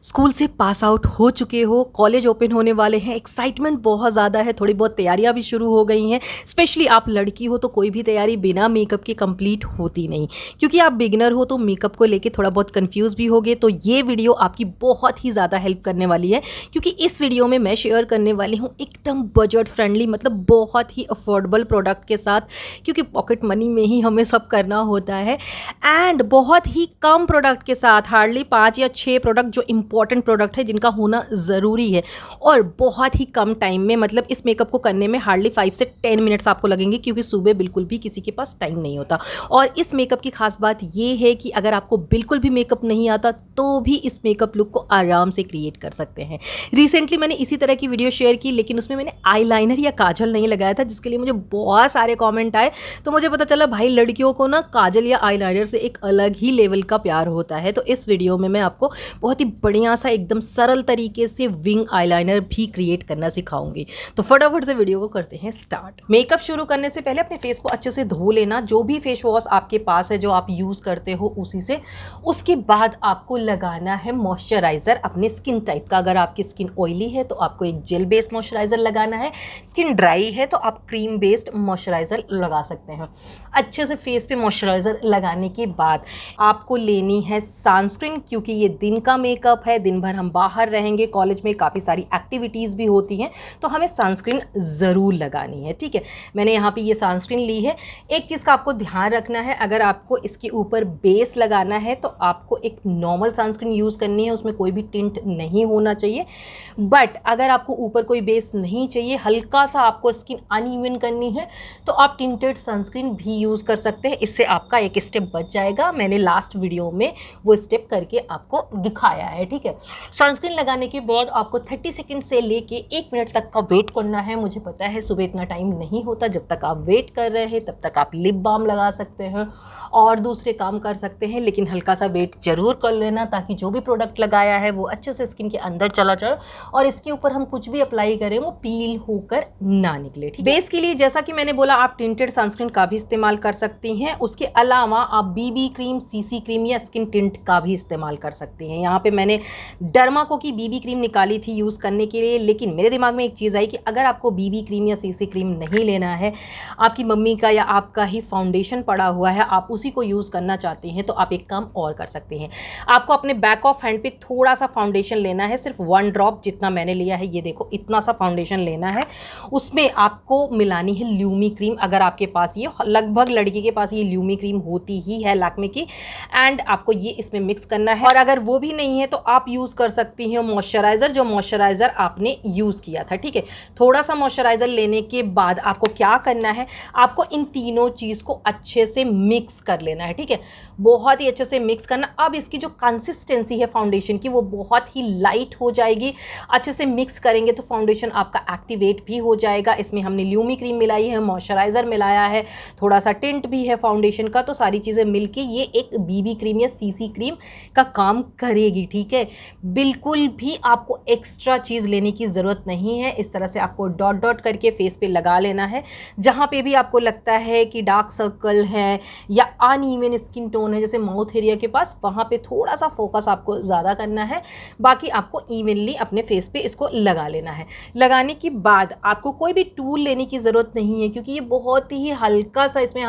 School से pass out हो चुके हो, कॉलेज ओपन होने वाले हैं, एक्साइटमेंट बहुत ज़्यादा है, थोड़ी बहुत तैयारियां भी शुरू हो गई हैं। स्पेशली आप लड़की हो तो कोई भी तैयारी बिना मेकअप के कंप्लीट होती नहीं, क्योंकि आप बिगनर हो तो मेकअप को लेके थोड़ा बहुत कंफ्यूज भी होगे। तो ये वीडियो आपकी बहुत ही ज़्यादा हेल्प करने वाली है, क्योंकि इस वीडियो में मैं शेयर करने वाली हूँ एकदम बजट फ्रेंडली, मतलब बहुत ही अफोर्डेबल प्रोडक्ट के साथ, क्योंकि पॉकेट मनी में ही हमें सब करना होता है। एंड बहुत ही कम प्रोडक्ट के साथ, हार्डली 5 या 6 प्रोडक्ट जो इंपॉर्टेंट प्रोडक्ट है जिनका होना ज़रूरी है, और बहुत ही कम टाइम में, मतलब इस मेकअप को करने में हार्डली 5 से 10 मिनट्स आपको लगेंगे, क्योंकि सुबह बिल्कुल भी किसी के पास टाइम नहीं होता। और इस मेकअप की खास बात ये है कि अगर आपको बिल्कुल भी मेकअप नहीं आता तो भी इस मेकअप लुक को आराम से क्रिएट कर सकते हैं। रिसेंटली मैंने इसी तरह की वीडियो शेयर की, लेकिन उसमें मैंने आईलाइनर या काजल नहीं लगाया था, जिसके लिए मुझे बहुत सारे कॉमेंट आए। तो मुझे पता चला भाई लड़कियों को ना काजल या आईलाइनर से एक अलग ही लेवल का प्यार होता है। तो इस वीडियो में मैं आपको बहुत ही बढ़िया सा एकदम सरल तरीके से विंग आईलाइनर भी क्रिएट करना सिखाऊंगी। तो फटाफट से वीडियो को करते हैं स्टार्ट। मेकअप शुरू करने से पहले अपने फेस को अच्छे से धो लेना, जो भी फेस वॉश आपके पास है जो आप यूज करते हो उसी से। उसके बाद आपको लगाना है मॉइस्चराइजर अपने स्किन टाइप का। अगर आपकी स्किन ऑयली है तो आपको एक जेल बेस्ड मॉइस्चराइजर लगाना है, स्किन ड्राई है तो आप क्रीम बेस्ड मॉइस्चराइजर लगा सकते हैं। अच्छे से फेस पे मॉइस्चराइजर लगाने के बाद आपको लेनी है सनस्क्रीन, क्योंकि ये दिन का मेकअप है, दिन भर हम बाहर रहेंगे, कॉलेज में काफ़ी सारी एक्टिविटीज़ भी होती हैं, तो हमें सनस्क्रीन ज़रूर लगानी है। ठीक है, मैंने यहाँ पे ये सनस्क्रीन ली है। एक चीज़ का आपको ध्यान रखना है, अगर आपको इसके ऊपर बेस लगाना है तो आपको एक नॉर्मल सनस्क्रीन यूज़ करनी है, उसमें कोई भी टिंट नहीं होना चाहिए। बट अगर आपको ऊपर कोई बेस नहीं चाहिए, हल्का सा आपको स्किन अनइवन करनी है, तो आप टिंटेड सनस्क्रीन भी यूज़ कर सकते हैं। इससे आपका एक स्टेप बच जाएगा। मैंने लास्ट वीडियो में वो स्टेप करके आपको दिखाया है। ठीक है, सनस्क्रीन लगाने के बाद आपको 30 सेकंड से लेके 1 मिनट तक का वेट करना है। मुझे पता है सुबह इतना टाइम नहीं होता, जब तक आप वेट कर रहे हैं तब तक आप लिप बाम लगा सकते हैं और दूसरे काम कर सकते हैं, लेकिन हल्का सा वेट जरूर कर लेना, ताकि जो भी प्रोडक्ट लगाया है वो अच्छे से स्किन के अंदर चला जाए और इसके ऊपर हम कुछ भी अप्लाई करें वो पील होकर ना निकले। ठीक है, बेस के लिए जैसा कि मैंने बोला, आप टिंटेड सनस्क्रीन का भी इस्तेमाल कर सकती हैं। उसके अलावा आप बीबी क्रीम, सीसी क्रीम या स्किन टिंट का भी इस्तेमाल कर सकती हैं। यहाँ पे मैंने डर्माको की बीबी क्रीम निकाली थी यूज़ करने के लिए, लेकिन मेरे दिमाग में एक चीज़ आई कि अगर आपको बीबी क्रीम या सीसी क्रीम नहीं लेना है, आपकी मम्मी का या आपका ही फाउंडेशन पड़ा हुआ है, आप उसी को यूज़ करना चाहते हैं, तो आप एक काम और कर सकते हैं। आपको अपने बैक ऑफ हैंड पे थोड़ा सा फाउंडेशन लेना है, सिर्फ 1 ड्रॉप जितना मैंने लिया है, ये देखो इतना सा फाउंडेशन लेना है। उसमें आपको मिलानी है ल्यूमी क्रीम। अगर आपके पास ये, लगभग लड़की के पास ये ल्यूमी क्रीम होती ही है लैक्मे की, एंड आपको ये इसमें मिक्स करना है। और अगर वो भी नहीं है तो आप यूज़ कर सकती हैं मॉइस्चराइज़र, जो मॉइस्चराइज़र आपने यूज़ किया था। ठीक है, थोड़ा सा मॉइस्चराइज़र लेने के बाद आपको क्या करना है, आपको इन तीनों चीज़ को अच्छे से मिक्स कर लेना है। ठीक है, बहुत ही अच्छे से मिक्स करना। अब इसकी जो कंसिस्टेंसी है फाउंडेशन की, वो बहुत ही लाइट हो जाएगी। अच्छे से मिक्स करेंगे तो फाउंडेशन आपका एक्टिवेट भी हो जाएगा। इसमें हमने ल्यूमी क्रीम मिलाई है, मॉइस्चराइज़र मिलाया है, थोड़ा सा टिंट भी है फाउंडेशन का, तो सारी चीज़ें मिलके ये एक बीबी क्रीम या सीसी क्रीम का काम करेगी। ठीक है, बिल्कुल भी आपको एक्स्ट्रा चीज़ लेने की ज़रूरत नहीं है। इस तरह से आपको डॉट डॉट करके फेस पे लगा लेना है। जहाँ पे भी आपको लगता है कि डार्क सर्कल है या अनइवन स्किन टोन है, जैसे माउथ एरिया के पास, वहाँ पे थोड़ा सा फोकस आपको ज़्यादा करना है। बाकी आपको इवनली अपने फेस पे इसको लगा लेना है। लगाने के बाद आपको कोई भी टूल लेने की ज़रूरत नहीं है, क्योंकि ये बहुत ही हल्का सा इसमें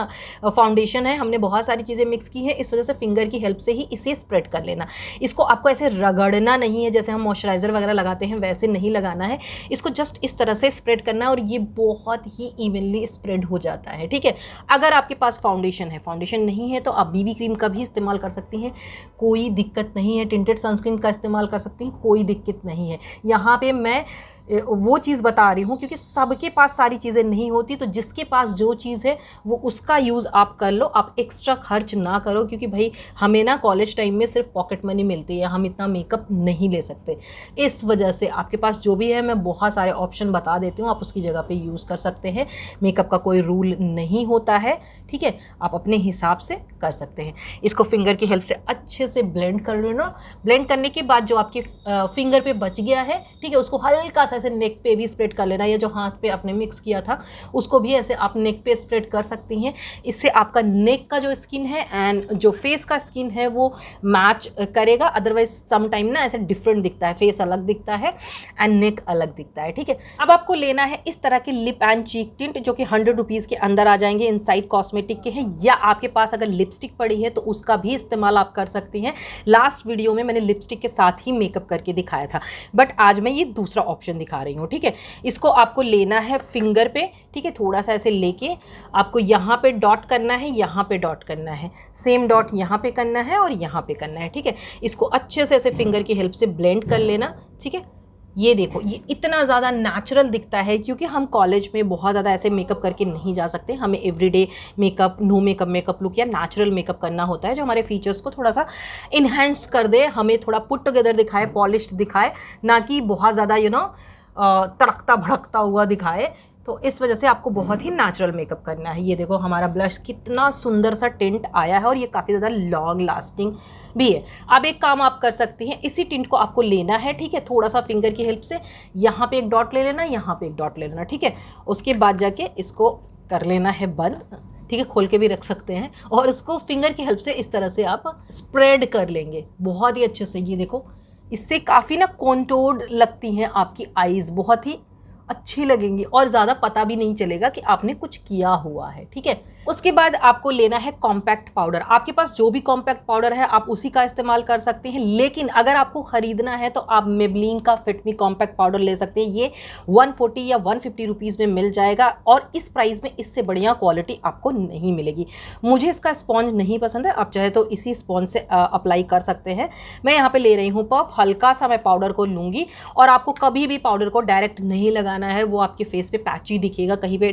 फाउंडेशन है। हमने बहुत सारी चीज़ें मिक्स की है, इस वजह से फिंगर की हेल्प से ही इसे स्प्रेड कर लेना। इसको आपको ऐसे रगड़ना नहीं है, जैसे हम मॉइस्चराइज़र वगैरह लगाते हैं वैसे नहीं लगाना है। इसको जस्ट इस तरह से स्प्रेड करना है और ये बहुत ही इवनली स्प्रेड हो जाता है। ठीक है, अगर आपके पास फाउंडेशन है, फाउंडेशन नहीं है तो आप बीबी क्रीम का भी इस्तेमाल कर सकती हैं, कोई दिक्कत नहीं है। टिंटेड सनस्क्रीन का इस्तेमाल कर सकती हैं, कोई दिक्कत नहीं है। यहाँ पे मैं वो चीज़ बता रही हूँ क्योंकि सबके पास सारी चीज़ें नहीं होती, तो जिसके पास जो चीज़ है वो उसका यूज़ आप कर लो। आप एक्स्ट्रा खर्च ना करो, क्योंकि भाई हमें ना कॉलेज टाइम में सिर्फ पॉकेट मनी मिलती है, हम इतना मेकअप नहीं ले सकते। इस वजह से आपके पास जो भी है, मैं बहुत सारे ऑप्शन बता देती हूँ, आप उसकी जगह पे यूज़ कर सकते हैं। मेकअप का कोई रूल नहीं होता है। ठीक है, आप अपने हिसाब से कर सकते हैं। इसको फिंगर की हेल्प से अच्छे से ब्लेंड कर लेना। ब्लेंड करने के बाद जो आपके फिंगर पे बच गया है, ठीक है, उसको हल्का सा ऐसे नेक पे भी स्प्रेड कर लेना, या जो हाथ पे आपने मिक्स किया था उसको भी ऐसे आप नेक पे स्प्रेड कर सकती हैं। इससे आपका नेक का जो स्किन है एंड जो फेस का स्किन है वो मैच करेगा। अदरवाइज सम टाइम ना ऐसे डिफरेंट दिखता है, फेस अलग दिखता है एंड नेक अलग दिखता है, ठीक है। अब आपको लेना है इस तरह के लिप एंड चीक टिंट जो कि 100 रुपीज़ के अंदर आ जाएंगे, इनसाइड कॉस्मेटिक के हैं, या आपके पास अगर लिपस्टिक पड़ी है तो उसका भी इस्तेमाल आप कर सकती हैं। लास्ट वीडियो में मैंने लिपस्टिक के साथ ही मेकअप करके दिखाया था, बट आज मैं ये दूसरा ऑप्शन दिखा रही हूँ, ठीक है। इसको आपको लेना है फिंगर पे, ठीक है, थोड़ा सा ऐसे लेके आपको यहाँ पे डॉट करना है, यहाँ पे डॉट करना है, सेम डॉट यहाँ पे करना है और यहाँ पे करना है, ठीक है। इसको अच्छे से ऐसे फिंगर की हेल्प से ब्लेंड कर लेना, ठीक है। ये देखो, ये इतना ज़्यादा नेचुरल दिखता है क्योंकि हम कॉलेज में बहुत ज़्यादा ऐसे मेकअप करके नहीं जा सकते। हमें everyday makeup, no makeup makeup look या नेचुरल मेकअप करना होता है जो हमारे फीचर्स को थोड़ा सा इन्हेंस कर दे, हमें थोड़ा पुट टुगेदर दिखाए, पॉलिश्ड दिखाए, ना कि बहुत ज़्यादा तड़कता भड़कता हुआ दिखाए। तो इस वजह से आपको बहुत ही नेचुरल मेकअप करना है। ये देखो हमारा ब्लश कितना सुंदर सा टिंट आया है और ये काफ़ी ज़्यादा लॉन्ग लास्टिंग भी है। अब एक काम आप कर सकती हैं, इसी टिंट को आपको लेना है, ठीक है, थोड़ा सा फिंगर की हेल्प से यहाँ पे एक डॉट ले लेना, यहाँ पे एक डॉट ले लेना, ठीक है। उसके बाद जाके इसको कर लेना है बंद, ठीक है, खोल के भी रख सकते हैं, और इसको फिंगर की हेल्प से इस तरह से आप स्प्रेड कर लेंगे बहुत ही अच्छे से। ये देखो, इससे काफ़ी ना कॉन्टोर्ड लगती हैं आपकी आईज़, बहुत ही अच्छी लगेंगी और ज़्यादा पता भी नहीं चलेगा कि आपने कुछ किया हुआ है, ठीक है। उसके बाद आपको लेना है कॉम्पैक्ट पाउडर। आपके पास जो भी कॉम्पैक्ट पाउडर है आप उसी का इस्तेमाल कर सकते हैं, लेकिन अगर आपको ख़रीदना है तो आप मेबलिन का फिट मी कॉम्पैक्ट पाउडर ले सकते हैं। ये 140 या 150 रुपीज़ में मिल जाएगा और इस प्राइस में इससे बढ़िया क्वालिटी आपको नहीं मिलेगी। मुझे इसका स्पॉन्ज नहीं पसंद है, आप चाहे तो इसी स्पॉन्ज से अप्लाई कर सकते हैं। मैं यहाँ पर ले रही हूँ पफ, हल्का सा मैं पाउडर को लूँगी और आपको कभी भी पाउडर को डायरेक्ट नहीं लगाना है, वो आपके फेस पे पैची दिखेगा, कहीं पे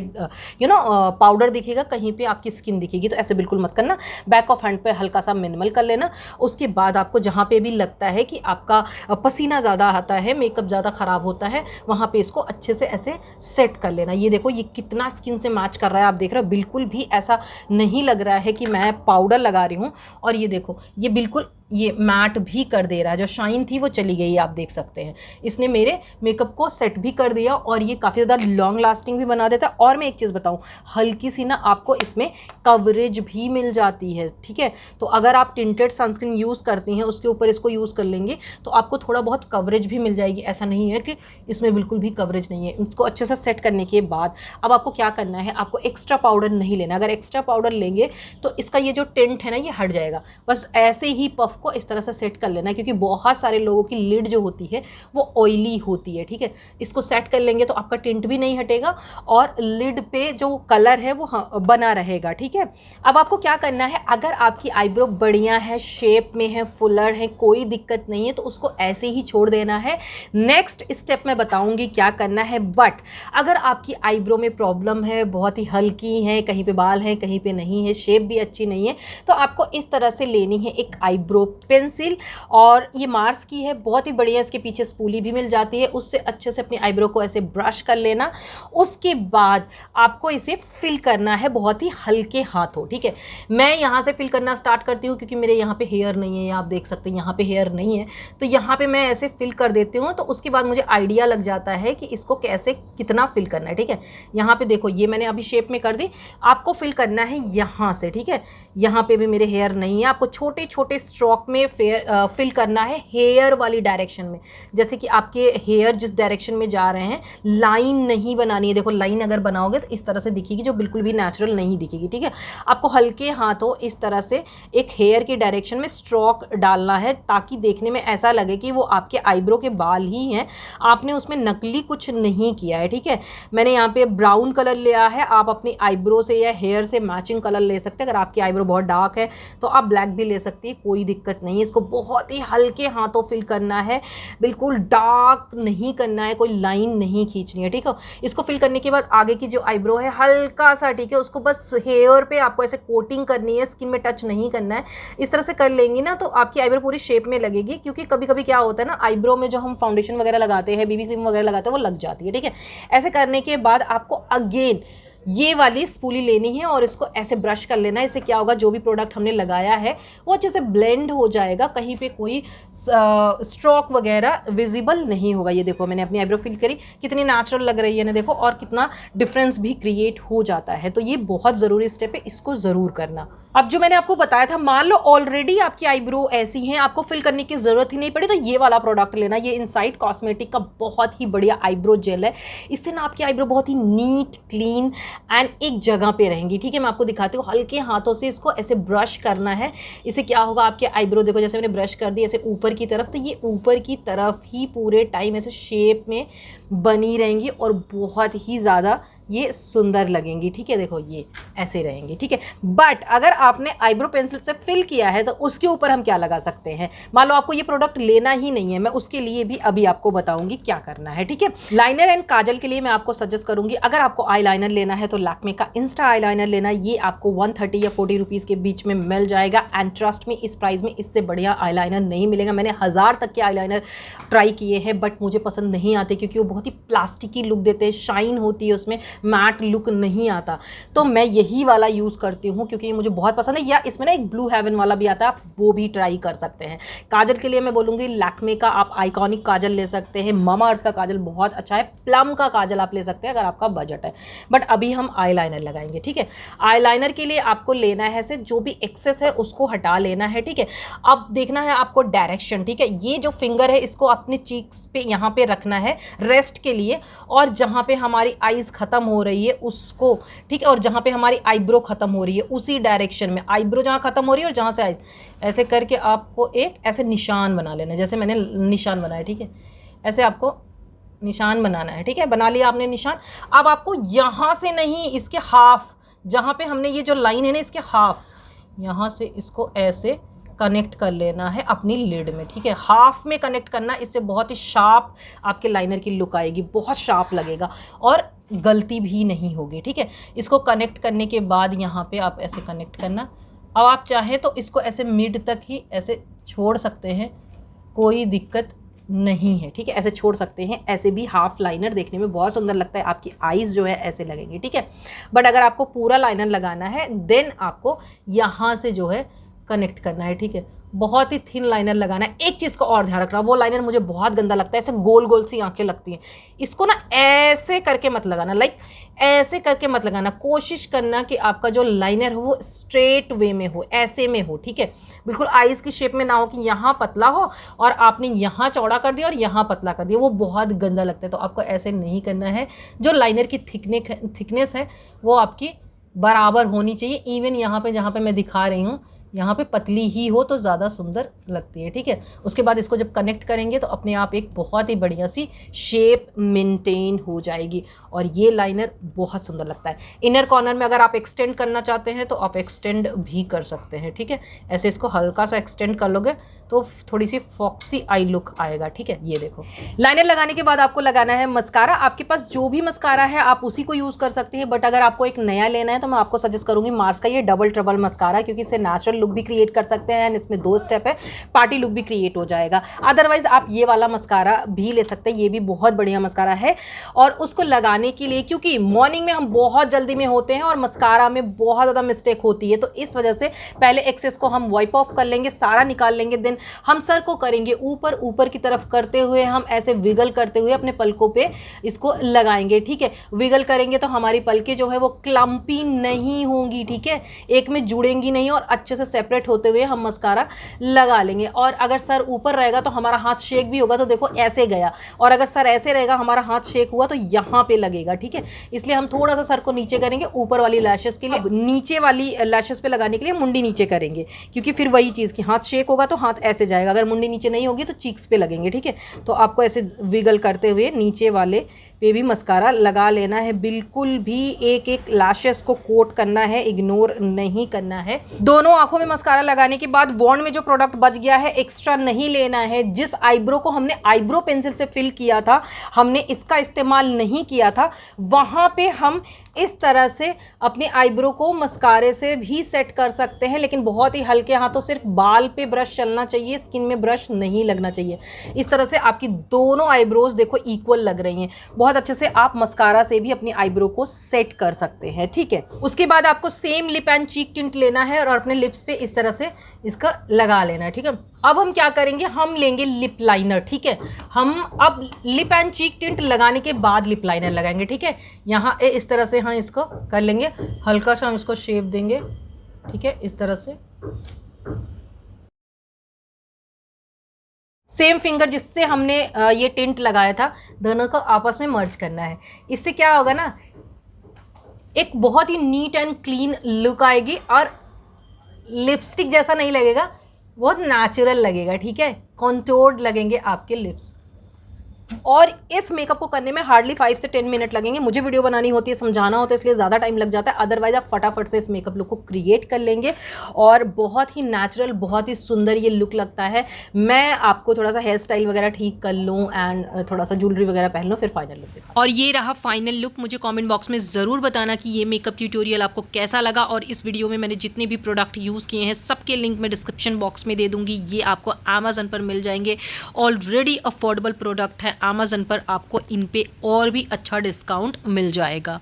पाउडर दिखेगा, कहीं पे आपकी स्किन दिखेगी, तो ऐसे बिल्कुल मत करना। बैक ऑफ हैंड पे हल्का सा मिनिमल कर लेना। उसके बाद आपको जहाँ पे भी लगता है कि आपका पसीना ज़्यादा आता है, मेकअप ज़्यादा ख़राब होता है, वहाँ पे इसको अच्छे से ऐसे सेट कर लेना। ये देखो, ये कितना स्किन से मैच कर रहा है, आप देख रहे हो, बिल्कुल भी ऐसा नहीं लग रहा है कि मैं पाउडर लगा रही हूँ। और ये देखो, ये बिल्कुल ये मैट भी कर दे रहा है, जो शाइन थी वो चली गई, आप देख सकते हैं। इसने मेरे मेकअप को सेट भी कर दिया और ये काफ़ी ज़्यादा लॉन्ग लास्टिंग भी बना देता है। और मैं एक चीज़ बताऊं, हल्की सी ना आपको इसमें कवरेज भी मिल जाती है, ठीक है। तो अगर आप टिंटेड सनस्क्रीन यूज़ करती हैं, उसके ऊपर इसको यूज़ कर लेंगे तो आपको थोड़ा बहुत कवरेज भी मिल जाएगी। ऐसा नहीं है कि इसमें बिल्कुल भी कवरेज नहीं है। इसको अच्छे से सेट करने के बाद अब आपको क्या करना है, आपको एक्स्ट्रा पाउडर नहीं लेना। अगर एक्स्ट्रा पाउडर लेंगे तो इसका ये जो टिंट है ना, ये हट जाएगा। बस ऐसे ही पफ को इस तरह से सेट कर लेना, क्योंकि बहुत सारे लोगों की लिड जो होती है वो ऑयली होती है, ठीक है। इसको सेट कर लेंगे तो आपका टिंट भी नहीं हटेगा और लिड पे जो कलर है वो बना रहेगा, ठीक है। अब आपको क्या करना है, अगर आपकी आईब्रो बढ़िया है, शेप में है, फुलर है, कोई दिक्कत नहीं है, तो उसको ऐसे ही छोड़ देना है। नेक्स्ट स्टेप मैं बताऊंगी क्या करना है। बट अगर आपकी आईब्रो में प्रॉब्लम है, बहुत ही हल्की है, कहीं पे बाल है, कहीं पे नहीं है, शेप भी अच्छी नहीं है, तो आपको इस तरह से लेनी है एक आईब्रो पेंसिल, और ये मार्स की है, बहुत ही बढ़िया। इसके पीछे स्पूली भी मिल जाती है, उससे अच्छे से अपनी आईब्रो को ऐसे ब्रश कर लेना। उसके बाद आपको इसे फिल करना है बहुत ही हल्के हाथों, ठीक है। मैं यहाँ से फिल करना स्टार्ट करती हूँ क्योंकि मेरे यहाँ पे हेयर नहीं है, आप देख सकते हैं यहाँ पे हेयर नहीं है, तो यहाँ पे मैं ऐसे फिल कर देती हूँ। तो उसके बाद मुझे आइडिया लग जाता है कि इसको कैसे कितना फिल करना है, ठीक है। यहाँ पे देखो, ये मैंने अभी शेप में कर दी, आपको फिल करना है यहाँ से, ठीक है। यहाँ पे भी मेरे हेयर नहीं है, आपको छोटे छोटे स्ट्रोक में फिल करना है हेयर वाली डायरेक्शन में। जैसे कि आपके हेयर जिस डायरेक्शन में जा रहे हैं, लाइन नहीं बनानी है। देखो, लाइन अगर बनाओगे तो इस तरह से दिखेगी, जो बिल्कुल भी नेचुरल नहीं दिखेगी, ठीक है। आपको हल्के हाथों इस तरह से एक हेयर की डायरेक्शन में स्ट्रोक डालना है, ताकि देखने में ऐसा लगे कि वो आपके आईब्रो के बाल ही हैं, आपने उसमें नकली कुछ नहीं किया है, ठीक है। मैंने यहाँ पे ब्राउन कलर लिया है, आप अपनी आईब्रो से या हेयर से मैचिंग कलर ले सकते हैं। अगर आपकी आईब्रो बहुत डार्क है तो आप ब्लैक भी ले सकती है, कोई दिक्कत नहीं है। इसको बहुत ही हल्के हाथों फिल करना है, बिल्कुल डार्क नहीं करना है, कोई लाइन नहीं खींचनी है, ठीक है। इसको फिल करने के बाद आगे की जो आईब्रो है हल्का सा, ठीक है, उसको बस हेयर पे आपको ऐसे कोटिंग करनी है, स्किन में टच नहीं करना है। इस तरह से कर लेंगी ना तो आपकी आईब्रो पूरी शेप में लगेगी, क्योंकि कभी कभी क्या होता है ना, आईब्रो में जो हम फाउंडेशन वगैरह लगाते हैं, बीबी क्रीम वगैरह लगाते हैं, वो लग जाती है, ठीक है। ऐसे करने के बाद आपको अगेन ये वाली स्पूली लेनी है और इसको ऐसे ब्रश कर लेना है। इससे क्या होगा, जो भी प्रोडक्ट हमने लगाया है वो अच्छे से ब्लेंड हो जाएगा, कहीं पे कोई स्ट्रोक वगैरह विजिबल नहीं होगा। ये देखो मैंने अपनी आईब्रो फिल करी, कितनी नेचुरल लग रही है ना, देखो, और कितना डिफरेंस भी क्रिएट हो जाता है। तो ये बहुत ज़रूरी स्टेप है, इसको ज़रूर करना। अब जो मैंने आपको बताया था, मान लो ऑलरेडी आपकी आईब्रो ऐसी हैं, आपको फिल करने की ज़रूरत ही नहीं पड़ी, तो ये वाला प्रोडक्ट लेना। ये इनसाइड कॉस्मेटिक का बहुत ही बढ़िया आईब्रो जेल है। इससे ना आपकी आईब्रो बहुत ही नीट, क्लीन एंड एक जगह पे रहेंगी। ठीक है, मैं आपको दिखाती हूँ। हल्के हाथों से इसको ऐसे ब्रश करना है। इससे क्या होगा, आपके आईब्रो देखो, जैसे मैंने ब्रश कर दी ऐसे ऊपर की तरफ, तो ये ऊपर की तरफ ही पूरे टाइम ऐसे शेप में बनी रहेंगी और बहुत ही ज़्यादा ये सुंदर लगेंगी। ठीक है, देखो ये ऐसे रहेंगी। ठीक है, बट अगर आपने आईब्रो पेंसिल से फिल किया है तो उसके ऊपर हम क्या लगा सकते हैं। मान लो आपको ये प्रोडक्ट लेना ही नहीं है, मैं उसके लिए भी अभी आपको बताऊंगी क्या करना है। ठीक है, लाइनर एंड काजल के लिए मैं आपको सजेस्ट करूंगी, अगर आपको आई लाइनर लेना है तो लैक्मे का इंस्टा आई लाइनर लेना। ये आपको 130 या 40 रुपीज़ के बीच में मिल जाएगा। एंड ट्रस्ट में, इस प्राइस में इससे बढ़िया आई लाइनर नहीं मिलेगा। मैंने 1000 तक के आई लाइनर ट्राई किए हैं, बट मुझे पसंद नहीं आते, क्योंकि वो बहुत ही प्लास्टिकी लुक देते हैं, शाइन होती है उसमें, मैट लुक नहीं आता। तो मैं यही वाला यूज़ करती हूँ क्योंकि ये मुझे बहुत पसंद है। या इसमें ना एक ब्लू हेवन वाला भी आता है, आप वो भी ट्राई कर सकते हैं। काजल के लिए मैं बोलूँगी लैक्मे का आप आइकॉनिक काजल ले सकते हैं। मामा अर्थ का काजल बहुत अच्छा है। प्लम का काजल आप ले सकते हैं अगर आपका बजट है। बट अभी हम आई लाइनर लगाएंगे। ठीक है, आई लाइनर के लिए आपको लेना है से जो भी एक्सेस है उसको हटा लेना है। ठीक है, अब देखना है आपको डायरेक्शन। ठीक है, ये जो फिंगर है इसको अपने चीक्स पे यहाँ पे रखना है रेस्ट के लिए, और जहाँ पे हमारी आईज खत्म हो रही है उसको, ठीक है, और जहाँ पे हमारी आईब्रो खत्म हो रही है उसी डायरेक्शन में, आईब्रो जहाँ खत्म हो रही है और जहाँ से आई, ऐसे करके आपको एक ऐसे निशान बना लेना है, जैसे मैंने निशान बनाया। ठीक है, ऐसे आपको निशान बनाना है। ठीक है, बना लिया आपने निशान। अब आपको यहाँ से नहीं, इसके हाफ, जहाँ पे हमने ये जो लाइन है ना इसके हाफ, यहाँ से इसको ऐसे कनेक्ट कर लेना है अपनी लिड में। ठीक है, हाफ में कनेक्ट करना, इससे बहुत ही शार्प आपके लाइनर की लुक आएगी, बहुत शार्प लगेगा और गलती भी नहीं होगी। ठीक है, इसको कनेक्ट करने के बाद यहाँ पे आप ऐसे कनेक्ट करना। अब आप चाहें तो इसको ऐसे मिड तक ही ऐसे छोड़ सकते हैं, कोई दिक्कत नहीं है। ठीक है, ऐसे छोड़ सकते हैं। ऐसे भी हाफ लाइनर देखने में बहुत सुंदर लगता है, आपकी आईज़ जो है ऐसे लगेंगी। ठीक है, बट अगर आपको पूरा लाइनर लगाना है देन आपको यहाँ से जो है कनेक्ट करना है। ठीक है, बहुत ही थिन लाइनर लगाना है। एक चीज़ का और ध्यान रखना, वो लाइनर मुझे बहुत गंदा लगता है, ऐसे गोल गोल सी आंखें लगती हैं, इसको ना ऐसे करके मत लगाना, लाइक ऐसे करके मत लगाना। कोशिश करना कि आपका जो लाइनर हो वो स्ट्रेट वे में हो, ऐसे में हो। ठीक है, बिल्कुल आईज़ की शेप में ना हो कि यहाँ पतला हो और आपने यहाँ चौड़ा कर दिया और यहाँ पतला कर दिया, वो बहुत गंदा लगता है। तो आपको ऐसे नहीं करना है। जो लाइनर की थिकनेस है वो आपकी बराबर होनी चाहिए। इवन यहाँ पे जहाँ पे मैं दिखा रही हूँ, यहाँ पे पतली ही हो तो ज़्यादा सुंदर लगती है। ठीक है, उसके बाद इसको जब कनेक्ट करेंगे तो अपने आप एक बहुत ही बढ़िया सी शेप मेंटेन हो जाएगी और ये लाइनर बहुत सुंदर लगता है। इनर कॉर्नर में अगर आप एक्सटेंड करना चाहते हैं तो आप एक्सटेंड भी कर सकते हैं। ठीक है, ऐसे इसको हल्का सा एक्सटेंड कर लोगे तो थोड़ी सी फॉक्सी आई लुक आएगा। ठीक है, ये देखो। लाइनर लगाने के बाद आपको लगाना है मस्कारा। आपके पास जो भी मस्कारा है आप उसी को यूज़ कर सकते हैं, बट अगर आपको एक नया लेना है तो मैं आपको सजेस्ट करूँगी मार्स का ये डबल ट्रबल मस्कारा, क्योंकि इससे नेचुरल लुक भी क्रिएट कर सकते हैं एंड इसमें 2 स्टेप है, पार्टी लुक भी क्रिएट हो जाएगा। अदरवाइज आप ये वाला मस्कारा भी ले सकते हैं, ये भी बहुत बढ़िया मस्कारा है। और उसको लगाने के लिए, क्योंकि मॉर्निंग में हम बहुत जल्दी में होते हैं और मस्कारा में बहुत ज़्यादा मिस्टेक होती है, तो इस वजह से पहले एक्सेस को हम वाइप ऑफ कर लेंगे, सारा निकाल लेंगे, देन हम सर को करेंगे ऊपर ऊपर की तरफ करते हुए, हम ऐसे विगल करते हुए अपने पलकों पे इसको लगाएंगे। ठीक है, विगल करेंगे तो हमारी पलकें जो है वो क्लम्पी नहीं होंगी। ठीक है, एक में जुड़ेंगी नहीं और अच्छे से सेपरेट होते हुए हम मस्कारा लगा लेंगे। और अगर सर ऊपर रहेगा तो हमारा हाथ शेक भी होगा, तो देखो ऐसे गया, और अगर सर ऐसे रहेगा हमारा हाथ शेक हुआ तो यहाँ पे लगेगा। ठीक है, इसलिए हम थोड़ा सा सर को नीचे करेंगे ऊपर वाली लैशेस के लिए। नीचे वाली लैशेस पे लगाने के लिए मुंडी नीचे करेंगे, क्योंकि फिर वही चीज़ कि हाथ शेक होगा तो हाथ ऐसे जाएगा, अगर मुंडी नीचे नहीं होगी तो चीक्स पे लगेंगे। ठीक है, तो आपको ऐसे विगल करते हुए नीचे वाले पे भी मस्कारा लगा लेना है। बिल्कुल भी एक एक लैशेस को कोट करना है, इग्नोर नहीं करना है। दोनों आंखों में मस्कारा लगाने के बाद वॉन्ड में जो प्रोडक्ट बच गया है एक्स्ट्रा नहीं लेना है। जिस आईब्रो को हमने आईब्रो पेंसिल से फिल किया था, हमने इसका इस्तेमाल नहीं किया था, वहाँ पे हम इस तरह से अपने आईब्रो को मस्कारे से भी सेट कर सकते हैं, लेकिन बहुत ही हल्के हाथों, सिर्फ बाल पे ब्रश चलना चाहिए, स्किन में ब्रश नहीं लगना चाहिए। इस तरह से आपकी दोनों आईब्रोज देखो इक्वल लग रही हैं। बहुत बहुत अच्छे से आप मस्कारा से भी अपनी आईब्रो को सेट कर सकते हैं, ठीक है। उसके बाद आपको same lip and cheek tint लेना है और अपने लिप्स पे इस तरह से इसका लगा लेना है, ठीक है। अब हम क्या करेंगे, हम लेंगे लिप लाइनर, ठीक है। हम अब लिप एंड चीक टिंट लगाने के बाद लिप लाइनर लगाएंगे, ठीक है। यहाँ इस तरह से हम इसको कर लेंगे, हल्का सा हम इसको शेप देंगे, ठीक है, इस तरह से। सेम फिंगर जिससे हमने ये टिंट लगाया था, दोनों को आपस में मर्ज करना है। इससे क्या होगा ना, एक बहुत ही नीट एंड क्लीन लुक आएगी और लिपस्टिक जैसा नहीं लगेगा, बहुत नेचुरल लगेगा, ठीक है। कॉन्टोर्ड लगेंगे आपके लिप्स। और इस मेकअप को करने में हार्डली 5 से 10 मिनट लगेंगे। मुझे वीडियो बनानी होती है, समझाना होता है, इसलिए ज़्यादा टाइम लग जाता है। अदरवाइज आप फटाफट से इस मेकअप लुक को क्रिएट कर लेंगे और बहुत ही नेचुरल, बहुत ही सुंदर ये लुक लगता है। मैं आपको थोड़ा सा हेयर स्टाइल वगैरह ठीक कर लूँ एंड थोड़ा सा ज्वेलरी वगैरह पहन लूँ, फिर फाइनल लुक दिखा। और ये रहा फाइनल लुक। मुझे कॉमेंट बॉक्स में ज़रूर बताना कि ये मेकअप ट्यूटोरियल आपको कैसा लगा। और इस वीडियो में मैंने जितने भी प्रोडक्ट यूज़ किए हैं सबके लिंक मैं डिस्क्रिप्शन बॉक्स में दे दूँगी। ये आपको अमेज़न पर मिल जाएंगे। ऑलरेडी अफोर्डेबल प्रोडक्ट है, अमेज़न पर आपको इन पे और भी अच्छा डिस्काउंट मिल जाएगा।